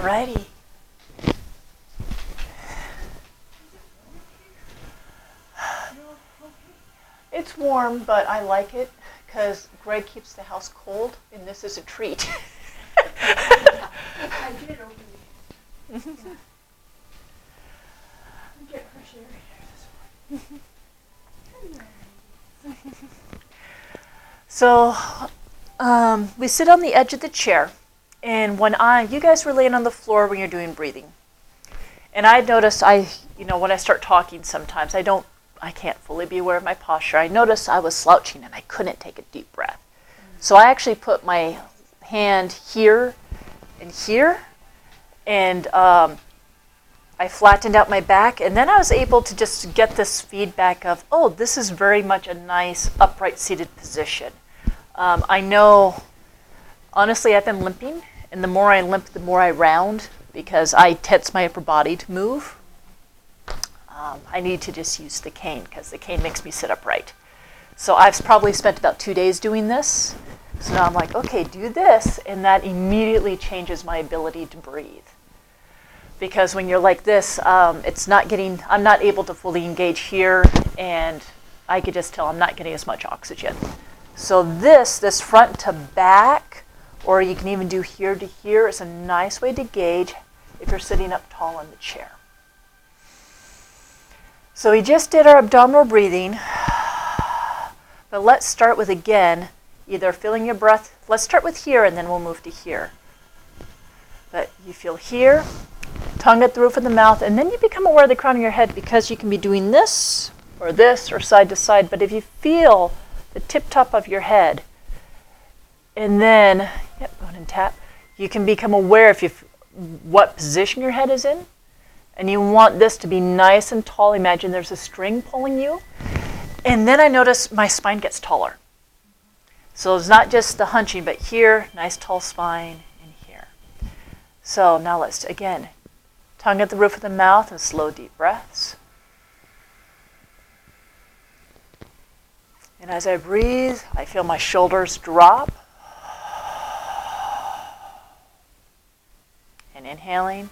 Alrighty. It's warm, but I like it because Greg keeps the house cold, and this is a treat. I did open it. Yeah. Get fresh air this morning. So we sit on the edge of the chair, and you guys were laying on the floor when you're doing breathing. And I noticed when I start talking sometimes, I can't fully be aware of my posture. I noticed I was slouching and I couldn't take a deep breath. So I actually put my hand here and here, and I flattened out my back, and then I was able to just get this feedback of, oh, this is very much a nice upright seated position. I know, honestly, I've been limping, and the more I limp, the more I round, because I tense my upper body to move. I need to just use the cane because the cane makes me sit upright. So I've probably spent about 2 days doing this. So now I'm like, okay, do this, and that immediately changes my ability to breathe. Because when you're like this, I'm not able to fully engage here, and I could just tell I'm not getting as much oxygen. So this front to back, or you can even do here to here, is a nice way to gauge if you're sitting up tall in the chair. So we just did our abdominal breathing, but let's start with, again, either feeling your breath. Let's start with here, and then we'll move to here. But you feel here, tongue at the roof of the mouth, and then you become aware of the crown of your head, because you can be doing this, or side to side. But if you feel the tip top of your head, and then, go ahead and tap, you can become aware of what position your head is in. And you want this to be nice and tall. Imagine there's a string pulling you. And then I notice my spine gets taller. So it's not just the hunching, but here, nice tall spine, and here. So now let's, again, tongue at the roof of the mouth and slow, deep breaths. And as I breathe, I feel my shoulders drop. And inhaling.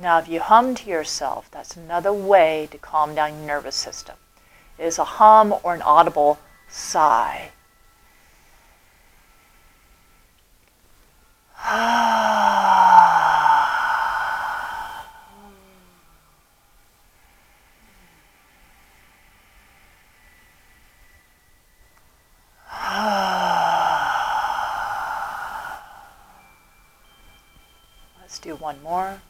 Now, if you hum to yourself, that's another way to calm down your nervous system. It is a hum or an audible sigh. Let's do one more.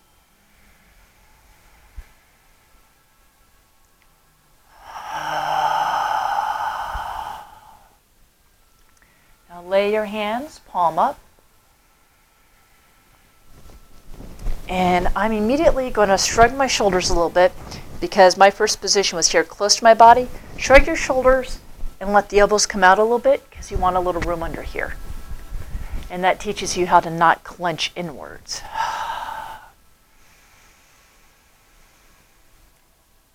Now lay your hands palm up. And I'm immediately going to shrug my shoulders a little bit, because my first position was here close to my body. Shrug your shoulders and let the elbows come out a little bit, because you want a little room under here. And that teaches you how to not clench inwards.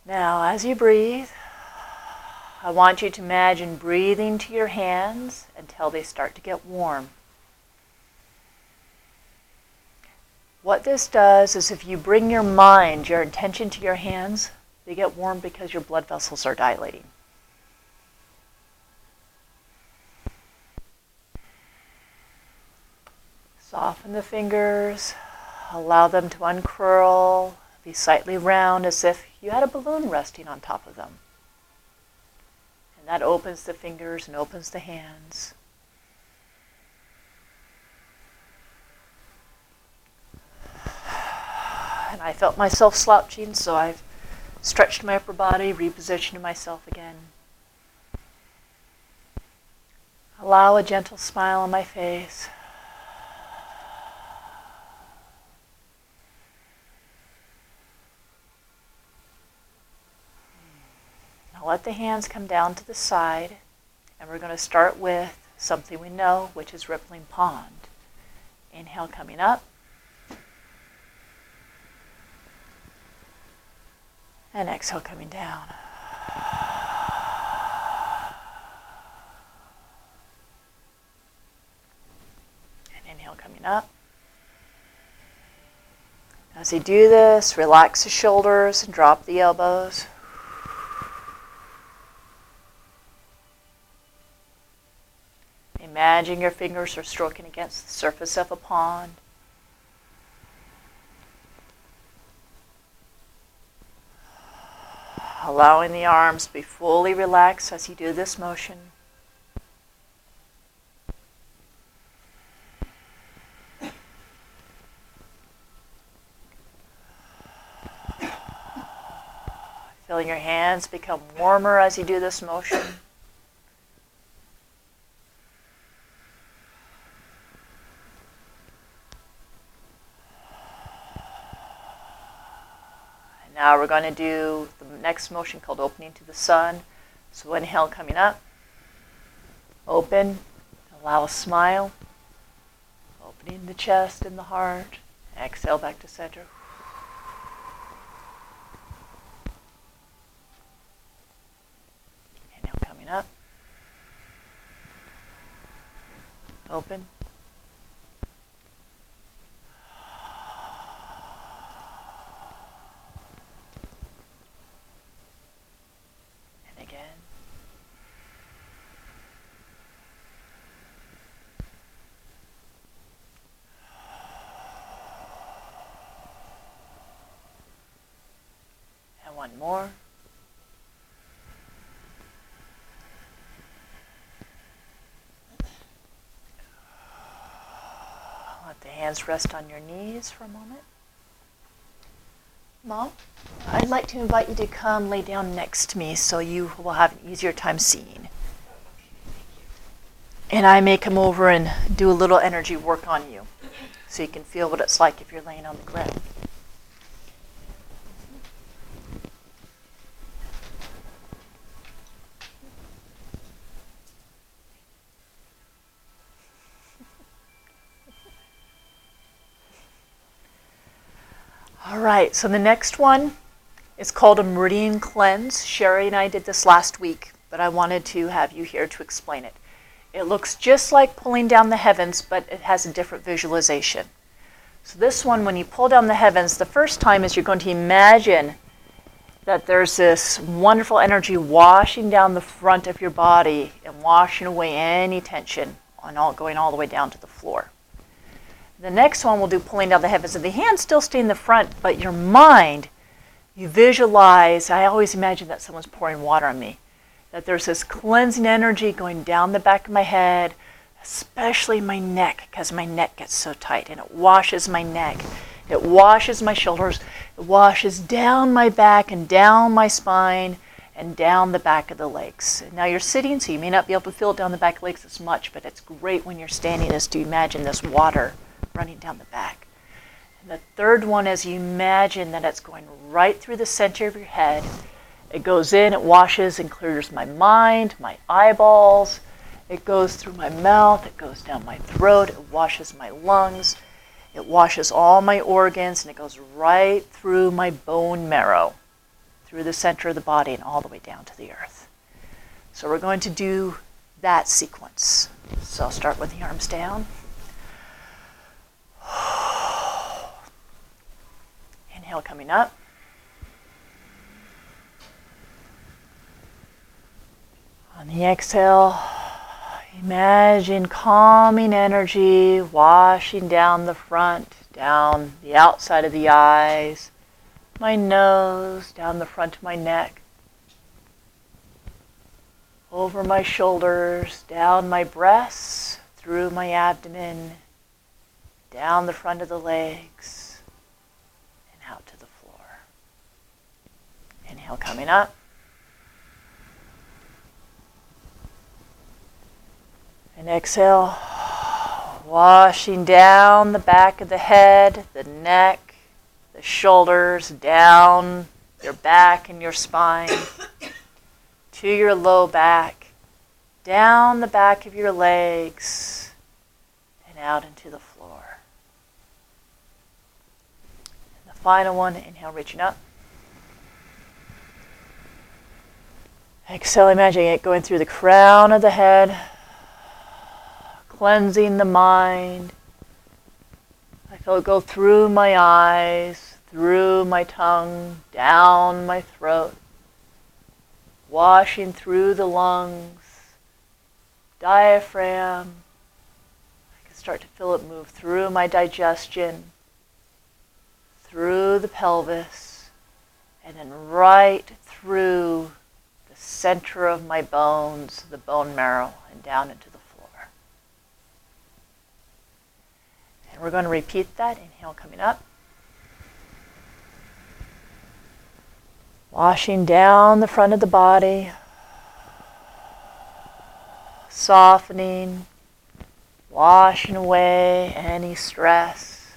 Now, as you breathe, I want you to imagine breathing to your hands until they start to get warm. What this does is, if you bring your mind, your intention to your hands, they get warm because your blood vessels are dilating. Soften the fingers, allow them to uncurl, be slightly round as if you had a balloon resting on top of them. And that opens the fingers and opens the hands. And I felt myself slouching, so I've stretched my upper body, repositioned myself again. Allow a gentle smile on my face. Now let the hands come down to the side, and we're going to start with something we know, which is rippling pond. Inhale coming up. And exhale coming down. up. As you do this, relax the shoulders and drop the elbows. Imagine your fingers are stroking against the surface of a pond. Allowing the arms to be fully relaxed as you do this motion. Feeling your hands become warmer as you do this motion. And now we're going to do the next motion called opening to the sun. So inhale coming up. Open. Allow a smile. Opening the chest and the heart. Exhale back to center. Up. Open. And again. And one more. Let the hands rest on your knees for a moment. Mom, I'd like to invite you to come lay down next to me so you will have an easier time seeing. And I may come over and do a little energy work on you so you can feel what it's like if you're laying on the ground. All right, so the next one is called a Meridian Cleanse. Sherry and I did this last week, but I wanted to have you here to explain it. It looks just like pulling down the heavens, but it has a different visualization. So this one, when you pull down the heavens, the first time is you're going to imagine that there's this wonderful energy washing down the front of your body and washing away any tension going all the way down to the floor. The next one we'll do pulling down the heavens, and the hands still stay in the front, but your mind, you visualize, I always imagine that someone's pouring water on me, that there's this cleansing energy going down the back of my head, especially my neck, because my neck gets so tight, and it washes my neck, it washes my shoulders, it washes down my back and down my spine and down the back of the legs. Now you're sitting, so you may not be able to feel it down the back of the legs as much, but it's great when you're standing is to imagine this water running down the back. And the third one is you imagine that it's going right through the center of your head. It goes in, it washes and clears my mind, my eyeballs. It goes through my mouth, it goes down my throat, it washes my lungs, it washes all my organs, and it goes right through my bone marrow, through the center of the body and all the way down to the earth. So we're going to do that sequence. So I'll start with the arms down. Inhale coming up. On the exhale, imagine calming energy washing down the front, down the outside of the eyes, my nose, down the front of my neck, over my shoulders, down my breasts, through my abdomen, down the front of the legs, and out to the floor. Inhale coming up. And exhale, washing down the back of the head, the neck, the shoulders, down your back and your spine, to your low back, down the back of your legs, and out into the floor. And the final one, inhale, reaching up. Exhale, imagining it going through the crown of the head, cleansing the mind, Feel it go through my eyes, through my tongue, down my throat, washing through the lungs, diaphragm. I can start to feel it move through my digestion, through the pelvis, and then right through the center of my bones, the bone marrow, and down into the floor. And we're going to repeat that. Inhale coming up. Washing down the front of the body, softening, washing away any stress,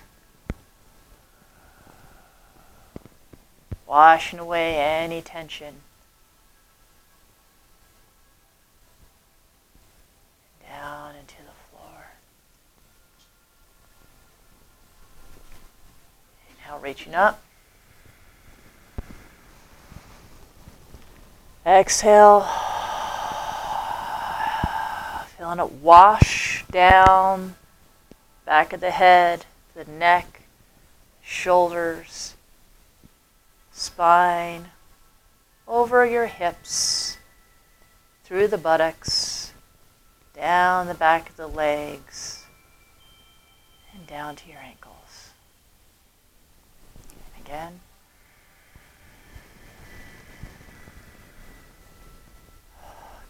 washing away any tension. Down into the floor. Inhale, reaching up. Exhale, feeling it wash down, back of the head, the neck, shoulders, spine, over your hips, through the buttocks, down the back of the legs, and down to your ankles. And again.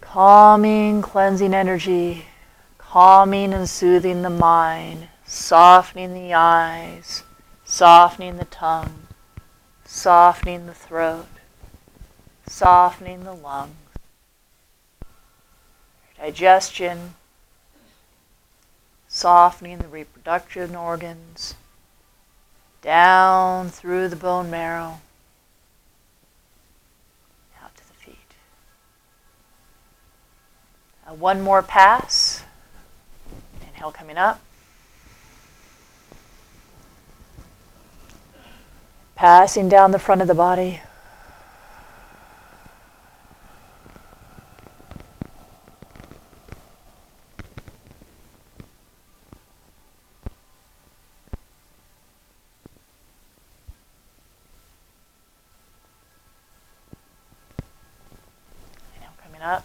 Calming, cleansing energy, calming and soothing the mind, softening the eyes, softening the tongue, softening the throat, softening the lungs, digestion, softening the reproductive organs, down through the bone marrow, out to the feet. One more pass. Inhale coming up. Passing down the front of the body. Inhale coming up.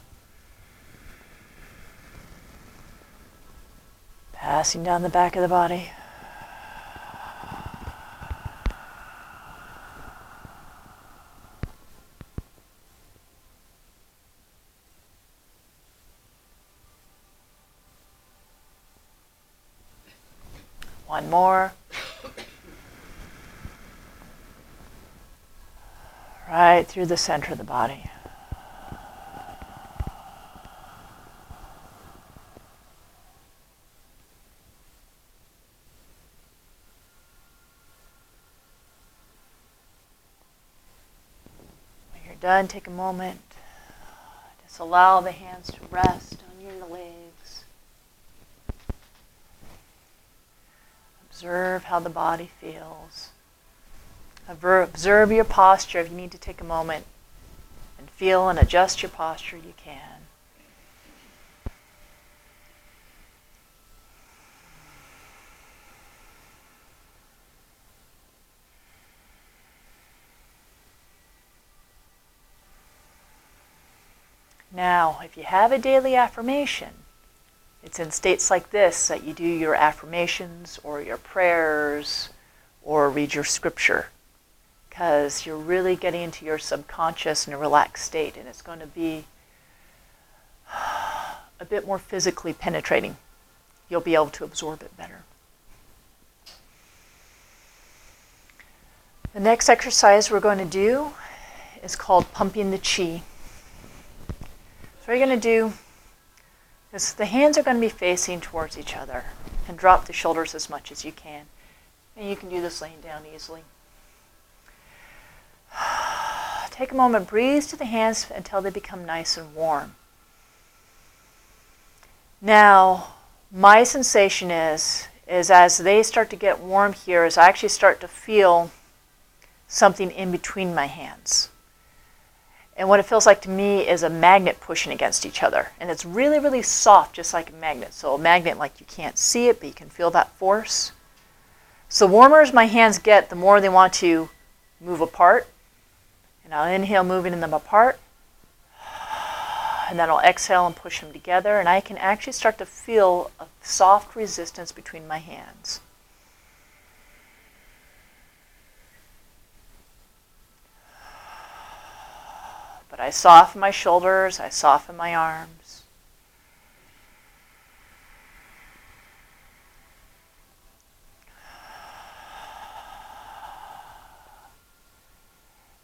Passing down the back of the body. One more. Right through the center of the body. Done, take a moment. Just allow the hands to rest on your legs. Observe how the body feels. Observe your posture. If you need to take a moment and feel and adjust your posture, you can. Now, if you have a daily affirmation, it's in states like this that you do your affirmations or your prayers or read your scripture, because you're really getting into your subconscious in a relaxed state, and it's going to be a bit more physically penetrating. You'll be able to absorb it better. The next exercise we're going to do is called pumping the chi. So what you're going to do is the hands are going to be facing towards each other, and drop the shoulders as much as you can. And you can do this laying down easily. Take a moment, breathe to the hands until they become nice and warm. Now, my sensation is as they start to get warm here, is I actually start to feel something in between my hands. And what it feels like to me is a magnet pushing against each other. And it's really, really soft, just like a magnet. So a magnet, like you can't see it, but you can feel that force. So the warmer as my hands get, the more they want to move apart. And I'll inhale, moving them apart. And then I'll exhale and push them together. And I can actually start to feel a soft resistance between my hands. But I soften my shoulders, I soften my arms.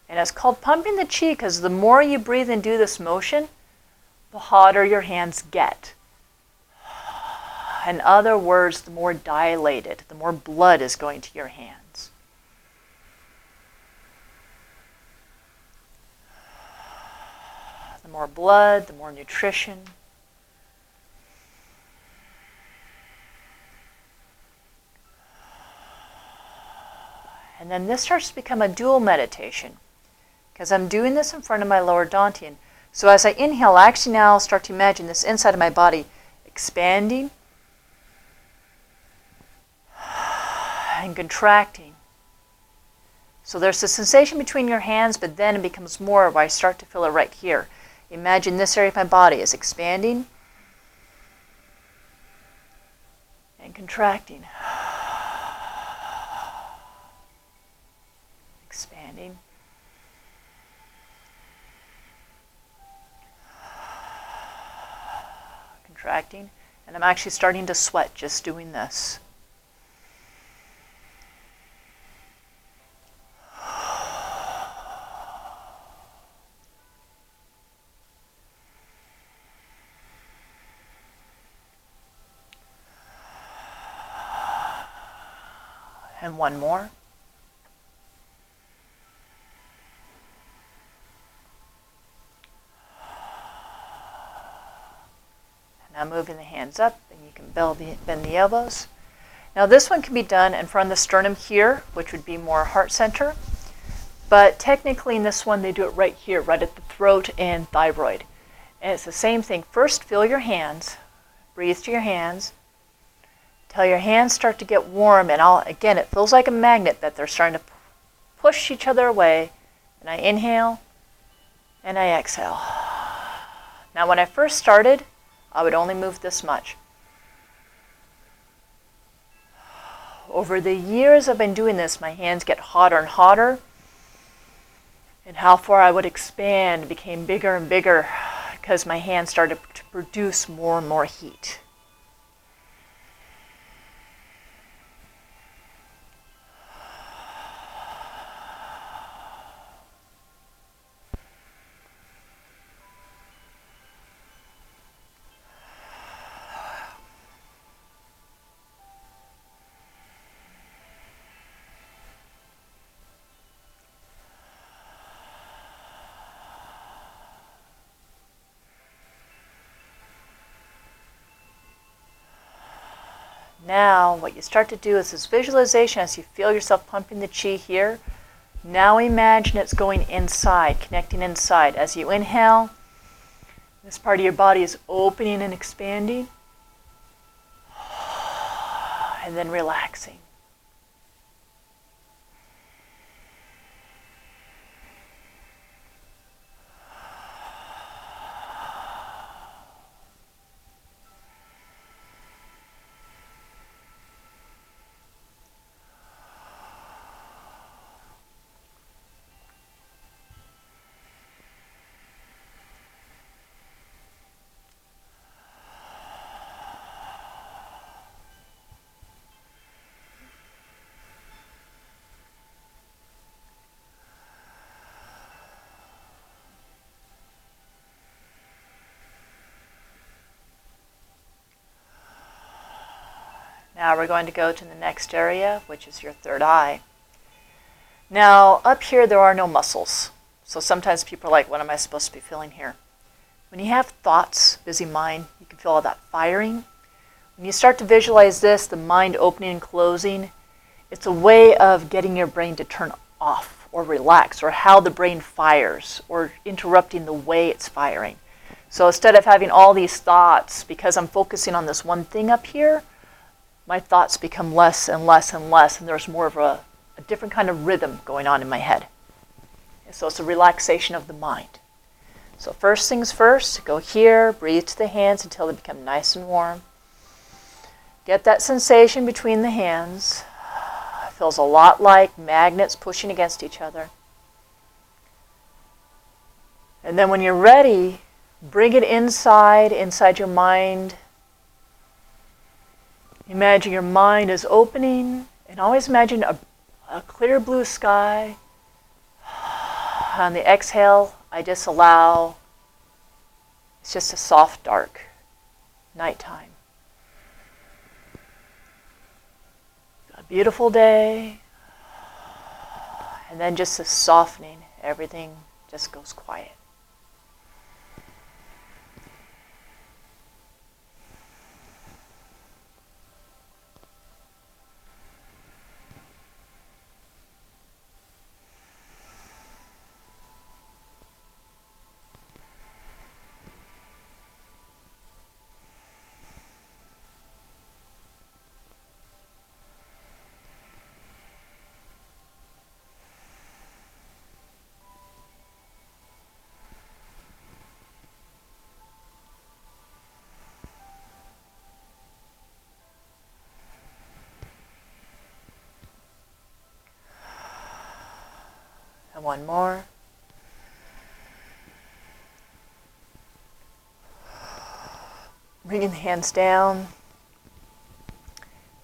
And it's called pumping the chi because the more you breathe and do this motion, the hotter your hands get. In other words, the more dilated, the more blood is going to your hands. The more blood, the more nutrition. And then this starts to become a dual meditation because I'm doing this in front of my lower dantian. So as I inhale, I actually now start to imagine this inside of my body expanding and contracting. So there's a sensation between your hands, but then it becomes more where I start to feel it right here. Imagine this area of my body is expanding and contracting. Expanding. Contracting. And I'm actually starting to sweat just doing this. And one more. Now moving the hands up, and you can bend the elbows. Now this one can be done in front of the sternum here, which would be more heart center. But technically in this one, they do it right here, right at the throat and thyroid. And it's the same thing. First, feel your hands. Breathe to your hands. Till your hands start to get warm. And again, it feels like a magnet that they're starting to push each other away. And I inhale, and I exhale. Now when I first started, I would only move this much. Over the years I've been doing this, my hands get hotter and hotter. And how far I would expand became bigger and bigger because my hands started to produce more and more heat. Now, what you start to do is this visualization as you feel yourself pumping the chi here. Now imagine it's going inside, connecting inside. As you inhale, this part of your body is opening and expanding. And then relaxing. Now we're going to go to the next area, which is your third eye. Now, up here there are no muscles. So sometimes people are like, what am I supposed to be feeling here? When you have thoughts, busy mind, you can feel all that firing. When you start to visualize this, the mind opening and closing, it's a way of getting your brain to turn off or relax, or how the brain fires, or interrupting the way it's firing. So instead of having all these thoughts, because I'm focusing on this one thing up here, my thoughts become less and less and less, and there's more of a different kind of rhythm going on in my head. And so it's a relaxation of the mind. So first things first, go here, breathe to the hands until they become nice and warm. Get that sensation between the hands. It feels a lot like magnets pushing against each other. And then when you're ready, bring it inside your mind. Imagine your mind is opening, and always imagine a clear blue sky. On the exhale, I just allow, it's just a soft, dark nighttime. A beautiful day, and then just a softening, everything just goes quiet. And one more. Bringing the hands down.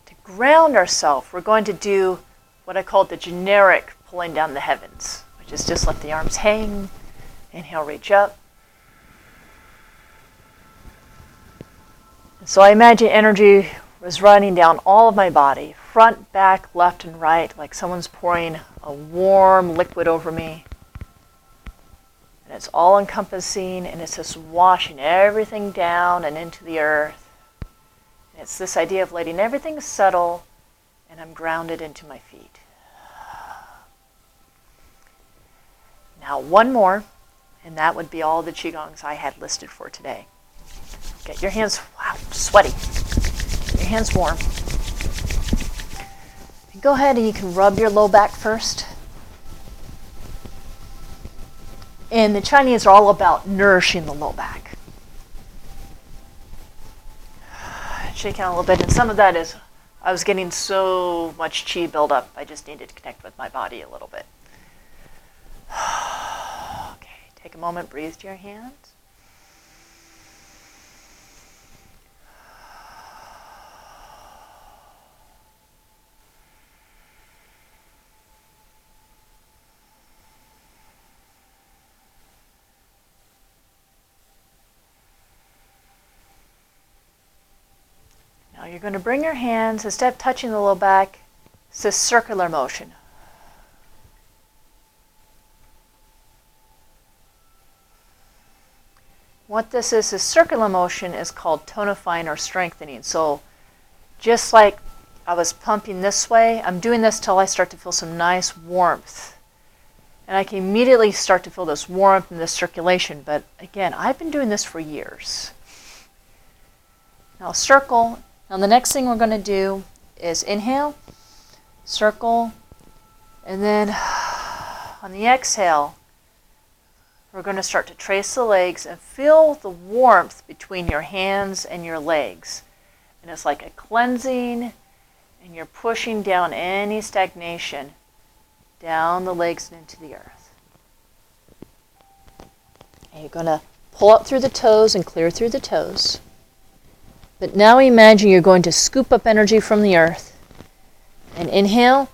To ground ourselves, we're going to do what I call the generic pulling down the heavens, which is just let the arms hang. Inhale, reach up. And so I imagine energy was running down all of my body, front, back, left, and right, like someone's pouring a warm liquid over me. And it's all encompassing, and it's just washing everything down and into the earth. And it's this idea of letting everything settle, and I'm grounded into my feet. Now one more, and that would be all the Qigongs I had listed for today. Get your hands, wow, sweaty. Get your hands warm. And go ahead and you can rub your low back first. And the Chinese are all about nourishing the low back. Shake out a little bit, and some of that is I was getting so much qi buildup, I just needed to connect with my body a little bit. Okay, take a moment, breathe to your hands. Now you're going to bring your hands, instead of touching the low back, it's this circular motion. What this circular motion is called tonifying or strengthening. So just like I was pumping this way, I'm doing this till I start to feel some nice warmth. And I can immediately start to feel this warmth and this circulation. But again, I've been doing this for years. Now circle. Now the next thing we're going to do is inhale, circle, and then on the exhale, we're going to start to trace the legs and feel the warmth between your hands and your legs. And it's like a cleansing, and you're pushing down any stagnation down the legs and into the earth. And you're going to pull up through the toes and clear through the toes. But now imagine you're going to scoop up energy from the earth. And inhale,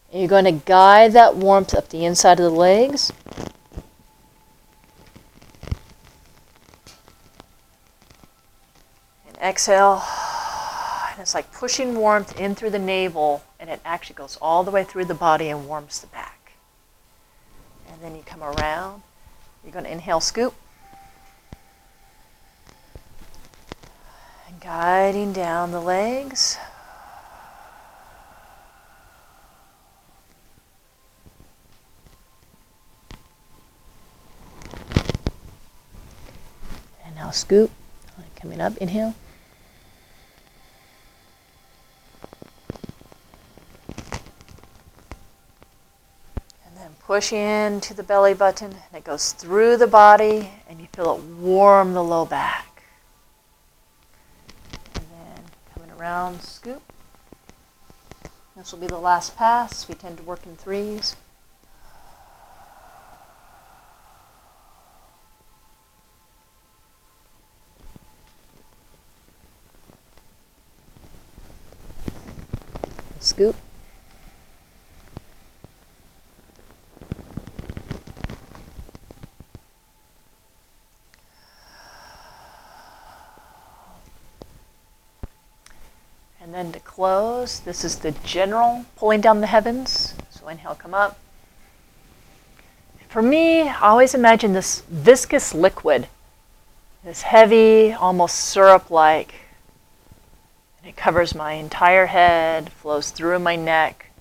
and you're going to guide that warmth up the inside of the legs. And exhale, and it's like pushing warmth in through the navel, and it actually goes all the way through the body and warms the back. And then you come around, you're going to inhale, scoop. Guiding down the legs. And now scoop. Coming up, inhale. push into the belly button, and it goes through the body, and you feel it warm the low back. And then coming around, scoop. This will be the last pass. We tend to work in threes. Scoop. And then to close, this is the general pulling down the heavens. So inhale, come up. For me, I always imagine this viscous liquid, this heavy, almost syrup-like. And it covers my entire head, flows through my neck,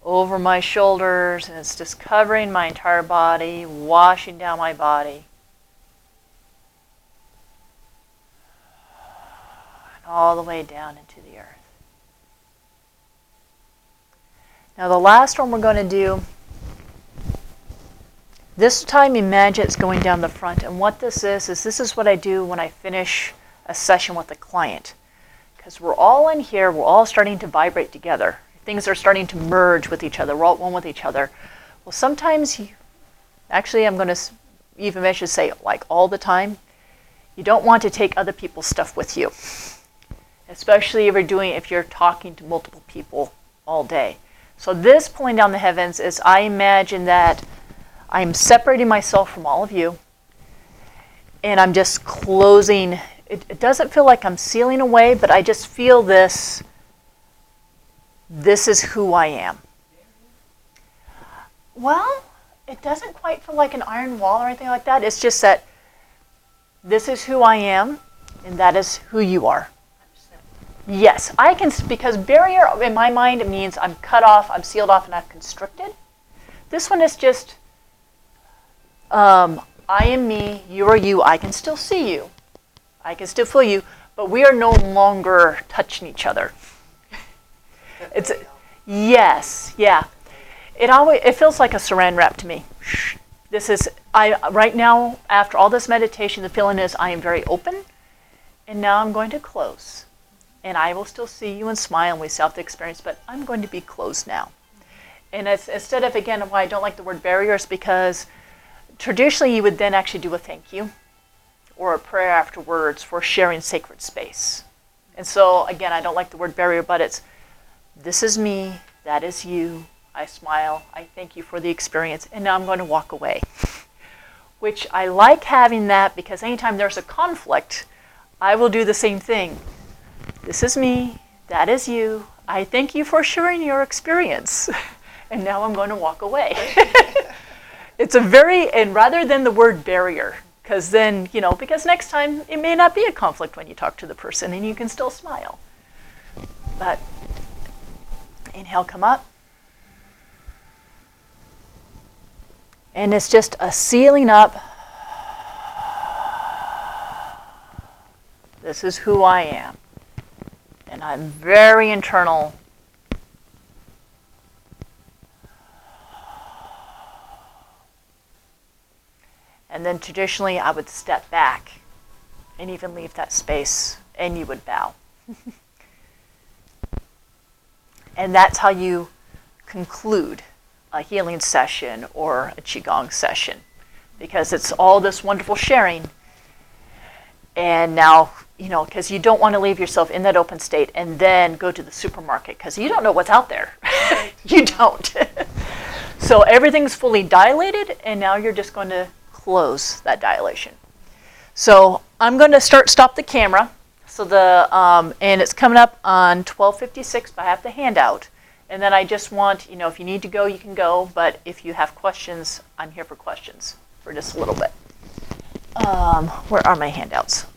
over my shoulders, and it's just covering my entire body, washing down my body. And all the way down into the earth. Now the last one we're going to do, this time imagine it's going down the front. And what this is what I do when I finish a session with a client. Because we're all in here, we're all starting to vibrate together. Things are starting to merge with each other. We're all one with each other. Well, sometimes, actually I'm going to even mention say like all the time, you don't want to take other people's stuff with you. Especially if you're talking to multiple people all day. So this pulling down the heavens is I imagine that I'm separating myself from all of you. And I'm just closing. It doesn't feel like I'm sealing away, but I just feel this. This is who I am. Well, it doesn't quite feel like an iron wall or anything like that. It's just that this is who I am, and that is who you are. Yes, I can, because barrier in my mind it means I'm cut off, I'm sealed off, and I'm constricted. This one is just, I am me, you are you, I can still see you. I can still feel you, but we are no longer touching each other. It's yes, yeah. It feels like a saran wrap to me. This is right now after all this meditation, the feeling is I am very open, and now I'm going to close, and I will still see you and smile, and we still have the experience, but I'm going to be closed now. And it's, instead of again why I don't like the word barriers, because traditionally you would then actually do a thank you or a prayer afterwards for sharing sacred space. And so again, I don't like the word barrier, but it's this is me, that is you, I smile, I thank you for the experience, and now I'm going to walk away. Which I like having that because anytime there's a conflict, I will do the same thing. This is me, that is you, I thank you for sharing your experience, and now I'm going to walk away. It's a and rather than the word barrier, because then, because next time it may not be a conflict when you talk to the person and you can still smile. But inhale, come up. And it's just a sealing up. This is who I am. And I'm very internal. And then traditionally I would step back and even leave that space, and you would bow. And that's how you conclude a healing session or a Qigong session, because it's all this wonderful sharing. And now, because you don't want to leave yourself in that open state and then go to the supermarket, because you don't know what's out there. You don't. So everything's fully dilated, and now you're just going to close that dilation. So I'm going to stop the camera. So and it's coming up on 12:56, but I have the handout. And then I just want, if you need to go, you can go. But if you have questions, I'm here for questions for just a little bit. Where are my handouts?